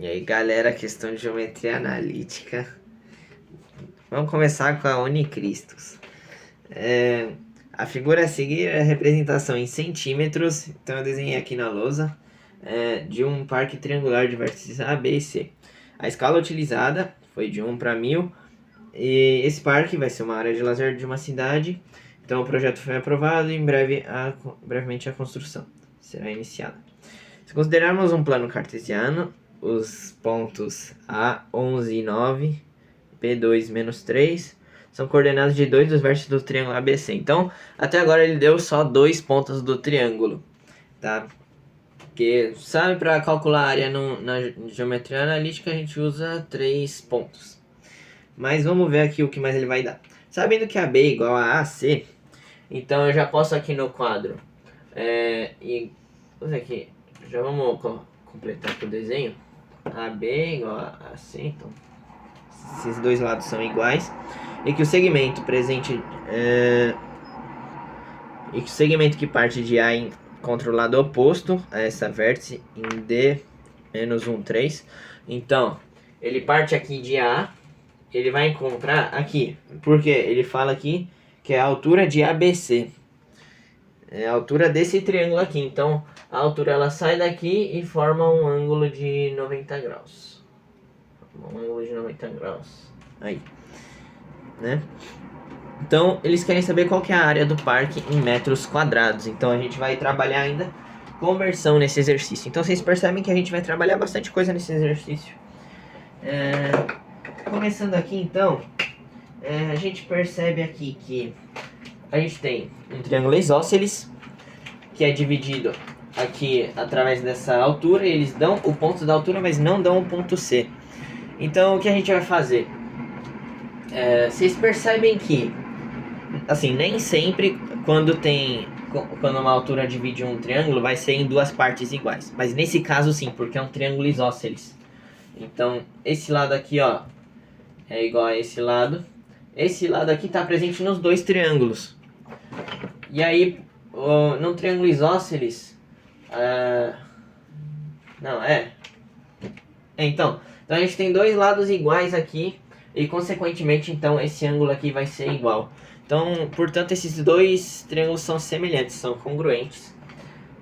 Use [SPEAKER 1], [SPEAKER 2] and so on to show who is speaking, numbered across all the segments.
[SPEAKER 1] E aí, galera, questão de geometria analítica. Vamos começar com a Unicristos. A figura a seguir é a representação em centímetros. Então eu desenhei aqui na lousa de um parque triangular de vértices A, B e C. A escala utilizada foi de 1 para 1000. E esse parque vai ser uma área de lazer de uma cidade. Então o projeto foi aprovado e brevemente a construção será iniciada. Se considerarmos um plano cartesiano, os pontos A11 e 9, P2 menos 3, são coordenadas de dois dos vértices do triângulo ABC. Então, até agora ele deu só dois pontos do triângulo, tá? Porque, sabe, para calcular a área na geometria analítica, a gente usa 3 pontos. Mas vamos ver aqui o que mais ele vai dar. Sabendo que AB é igual a AC, então eu já posso aqui no quadro. Vamos aqui, já vamos completar aqui o desenho. AB é igual a AC, então esses dois lados são iguais. E que o segmento presente e que o segmento que parte de A encontra o lado oposto a essa vértice em D menos 1, 3. Então, ele parte aqui de A, ele vai encontrar aqui, porque ele fala aqui que é a altura de ABC. É a altura desse triângulo aqui, então a altura ela sai daqui e forma um ângulo de 90 graus. Um ângulo de 90 graus. Aí, né? Então, eles querem saber qual que é a área do parque em metros quadrados. Então, a gente vai trabalhar ainda conversão nesse exercício. Então, vocês percebem que a gente vai trabalhar bastante coisa nesse exercício. Começando aqui, então, a gente percebe aqui que a gente tem um triângulo isósceles, que é dividido aqui através dessa altura. Eles dão o ponto da altura, mas não dão o ponto C. Então, o que a gente vai fazer? Vocês percebem que, assim, nem sempre quando uma altura divide um triângulo vai ser em duas partes iguais. Mas nesse caso sim, porque é um triângulo isósceles. Então, esse lado aqui, ó, é igual a esse lado. Esse lado aqui está presente nos dois triângulos. E aí, num triângulo isósceles... Então a gente tem dois lados iguais aqui. E consequentemente, então, esse ângulo aqui vai ser igual. Então, portanto, esses dois triângulos são semelhantes, são congruentes,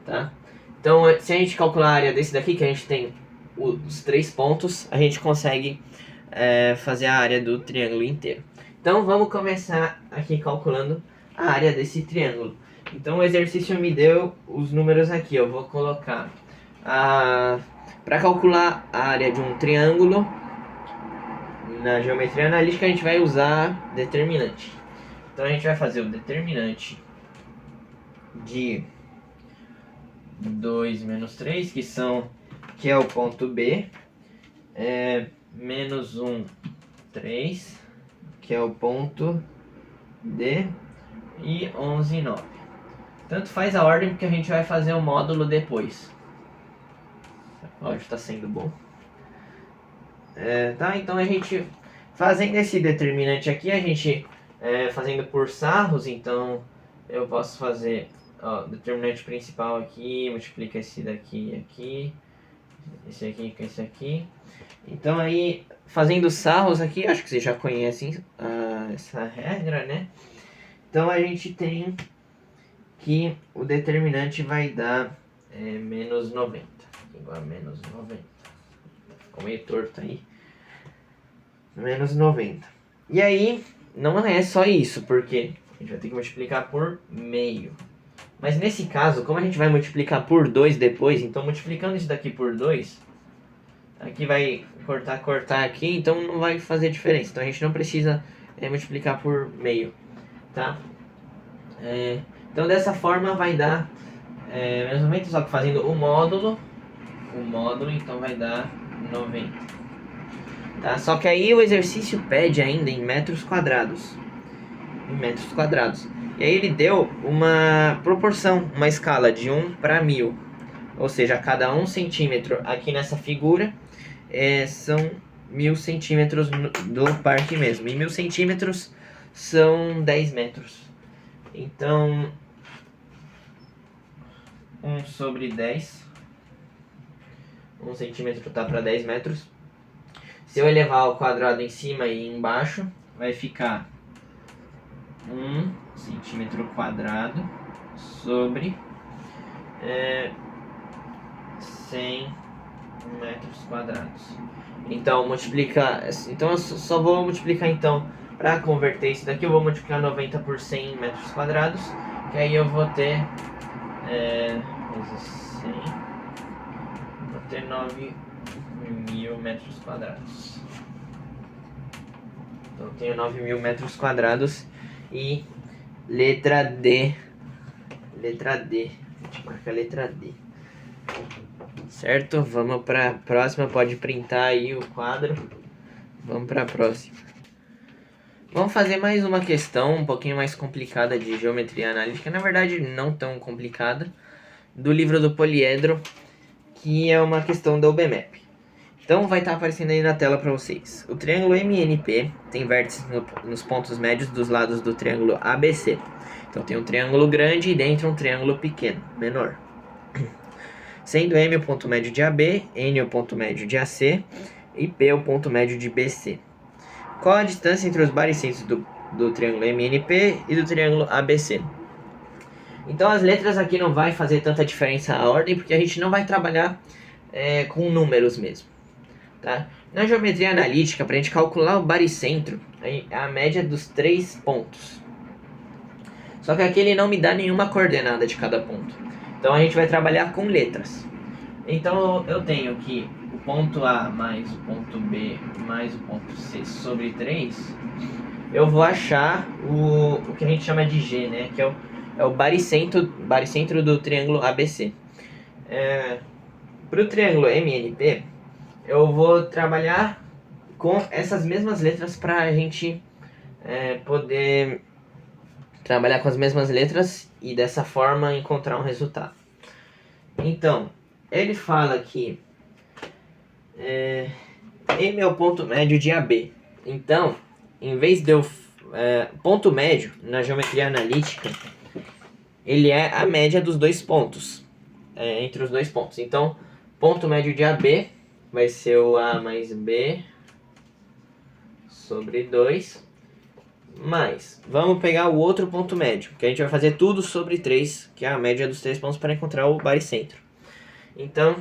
[SPEAKER 1] tá? Então, se a gente calcular a área desse daqui, que a gente tem os 3 pontos, a gente consegue fazer a área do triângulo inteiro. Então, vamos começar aqui calculando a área desse triângulo. Então, o exercício me deu os números aqui. Eu vou colocar para calcular a área de um triângulo. Na geometria analítica a gente vai usar determinante. Então a gente vai fazer o determinante de 2 menos 3, que é o ponto B, menos 1, 3, que é o ponto D, e 11, 9. Tanto faz a ordem porque a gente vai fazer o módulo depois. O áudio está sendo bom. Tá, então a gente fazendo esse determinante aqui, a gente fazendo por sarros, então eu posso fazer determinante principal aqui, multiplica esse daqui aqui, esse aqui com esse aqui. Então aí, fazendo sarros aqui, acho que vocês já conhecem essa regra, né? Então a gente tem que o determinante vai dar menos 90, igual a menos 90. Ficou meio torto aí. Menos 90. E aí, não é só isso, porque a gente vai ter que multiplicar por meio. Mas nesse caso, como a gente vai multiplicar por 2 depois, então multiplicando isso daqui por 2, aqui vai cortar aqui, então não vai fazer diferença. Então a gente não precisa multiplicar por meio, tá? Então dessa forma vai dar menos 90, só que fazendo o módulo então vai dar 90. Tá? Só que aí o exercício pede ainda em metros quadrados. E aí ele deu uma proporção, uma escala de 1 para 1000. Ou seja, a cada 1 centímetro aqui nessa figura são 1000 centímetros do parque mesmo. E 1000 centímetros são 10 metros. Então, 1 sobre 10 1 centímetro tá para 10 metros. Se eu elevar o quadrado em cima e embaixo, vai ficar 1 centímetro quadrado sobre 100 metros quadrados. Então, então eu só vou multiplicar então, para converter isso daqui, eu vou multiplicar 90 por 100 metros quadrados, que aí eu vou ter vezes 100, vou ter 9.000 metros quadrados. Então eu tenho 9.000 metros quadrados e letra D. Letra D. A gente marca a letra D. Certo? Vamos para a próxima. Pode printar aí o quadro. Vamos para a próxima. Vamos fazer mais uma questão um pouquinho mais complicada de geometria analítica. Na verdade, não tão complicada. Do livro do poliedro, que é uma questão da UBMAP. Então vai estar aparecendo aí na tela para vocês. O triângulo MNP tem vértices nos pontos médios dos lados do triângulo ABC. Então tem um triângulo grande e dentro um triângulo pequeno, menor. Sendo M o ponto médio de AB, N o ponto médio de AC e P o ponto médio de BC. Qual a distância entre os baricentros do triângulo MNP e do triângulo ABC? Então as letras aqui não vai fazer tanta diferença a ordem, porque a gente não vai trabalhar com números mesmo. Tá? Na geometria analítica, para a gente calcular o baricentro, é a média dos 3 pontos. Só que aqui ele não me dá nenhuma coordenada de cada ponto. Então a gente vai trabalhar com letras. Então eu tenho que o ponto A mais o ponto B mais o ponto C sobre 3. Eu vou achar o que a gente chama de G, né? Que é o baricentro do triângulo ABC. Para o triângulo MNP, eu vou trabalhar com essas mesmas letras para a gente poder trabalhar com as mesmas letras e dessa forma encontrar um resultado. Então, ele fala que M é o ponto médio de AB. Então, em vez de eu... ponto médio, na geometria analítica, ele é a média dos dois pontos. Entre os dois pontos. Então, ponto médio de AB vai ser o A mais B sobre 2. Mas, vamos pegar o outro ponto médio, que a gente vai fazer tudo sobre 3, que é a média dos 3 pontos para encontrar o baricentro. Então,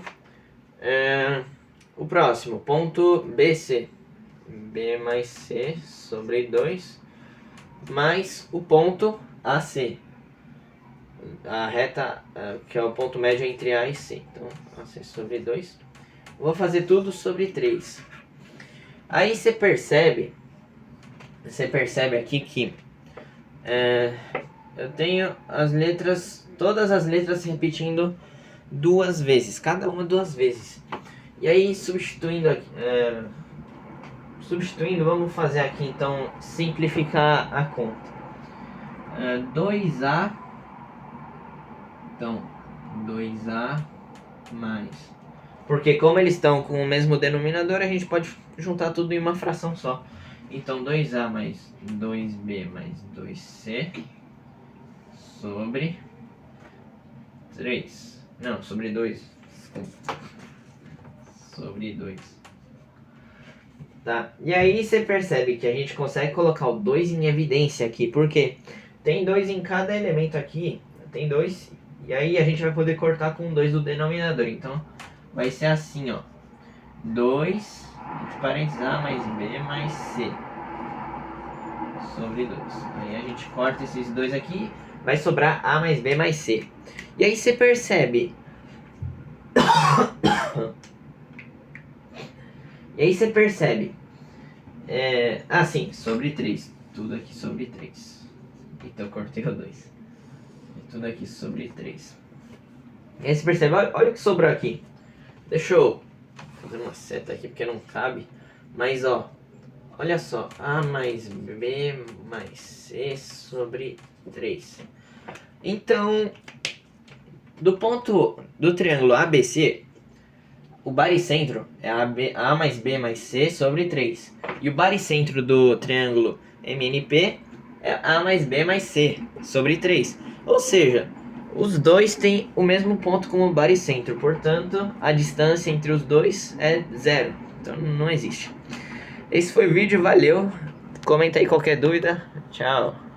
[SPEAKER 1] o próximo, ponto BC. B mais C sobre 2, mais o ponto AC. A reta, que é o ponto médio entre A e C. Então, AC sobre 2. Vou fazer tudo sobre 3. Aí você percebe aqui que eu tenho todas as letras repetindo 2 vezes, cada uma 2 vezes. E aí substituindo, vamos fazer aqui então, simplificar a conta. 2A, então 2A mais, porque como eles estão com o mesmo denominador, a gente pode juntar tudo em uma fração só. Então 2A mais 2B mais 2C sobre 3. Não, sobre 2. Sobre 2. Tá? E aí você percebe que a gente consegue colocar o 2 em evidência aqui, porque tem 2 em cada elemento aqui. Tem 2. E aí a gente vai poder cortar com 2 do denominador. Então vai ser assim, ó. 2, entre parênteses, A mais B mais C sobre 2. Aí a gente corta esses 2 aqui, vai sobrar A mais B mais C. E aí você percebe... sim, sobre 3. Tudo aqui sobre 3. Então eu cortei o 2. Tudo aqui sobre 3. E aí você percebe, olha o que sobrou aqui. Deixa eu fazer uma seta aqui porque não cabe. Mas ó, olha só. A mais B mais C sobre 3. Então, do ponto do triângulo ABC, o baricentro é A mais B mais C sobre 3. E o baricentro do triângulo MNP é A mais B mais C sobre 3. Ou seja, Os dois têm o mesmo ponto como baricentro, portanto, a distância entre os dois é 0. Então não existe. Esse foi o vídeo, valeu. Comenta aí qualquer dúvida. Tchau.